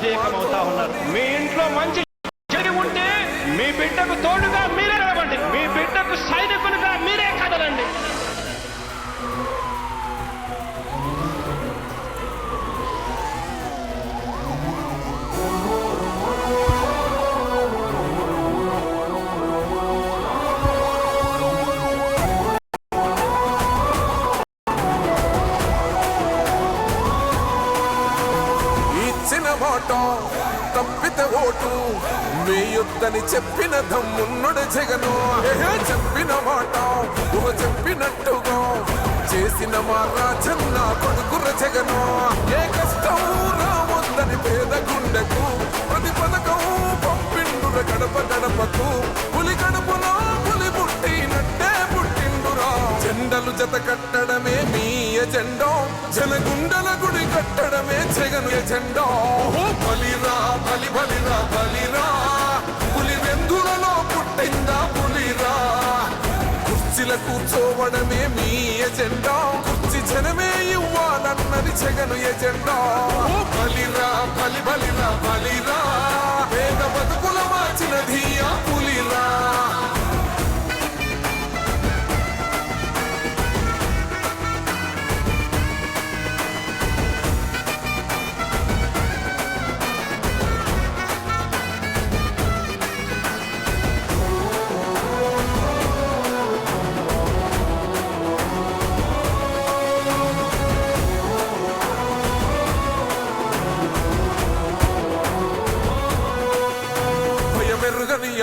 మమేకమవుతా ఉన్నారు. మీ ఇంట్లో మంచి చెడు ఉంటే మీ బిడ్డకు తోడుగా మీరే నిలబండి. మీ బిడ్డకు సైనికులుగా మీరే కదలండి. తప్పితే ఓటు మీ యుద్ధని చెప్పిన దమ్మున్నడు జగను. చెప్పిన మాట చెప్పినట్టుగా చేసిన మా రాజన్న కొడుకుర జగను. ఏ కష్టం రావద్దని పేద గుండెకు ప్రతి పథకం పంపిండుర గడప గడపకు. పులి గడపలో పులి పుట్టినట్టే పుట్టిండురా. జెండలు జత కట్టడమే మీ ఎజెండా, జనగుండల గుడి కట్టడమే జగను ఎజెండా. బలిరా బలి బలిరా బలిరా, పులి వెందులలో పుట్టిందా పులిరా. కుర్చీల కూర్చోవడమే మీ ఎజెండా, కుర్చీ జనమే ఇవ్వాలన్నది జగను ఎజెండా. బలిరా బలి బలిరా బలిరా, పేద బతుకుల మార్చినది ఆ పులిరా.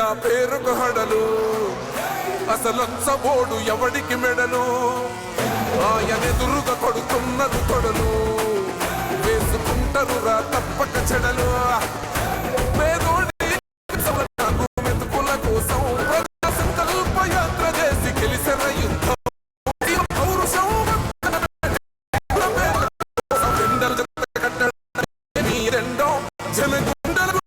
ఆ పేరుకు హడలు అసలొచ్చబోడు ఎవడికి మెడలు. ఆయనెదురుగా కొడుతున్నది తొడలు, వేసుకుంటారు రా తప్పక చెడలు. మెతుకుల కోసం సంకల్ప యాత్ర చేసి గెలిసిన యుద్ధం. రెండో జనగుండలు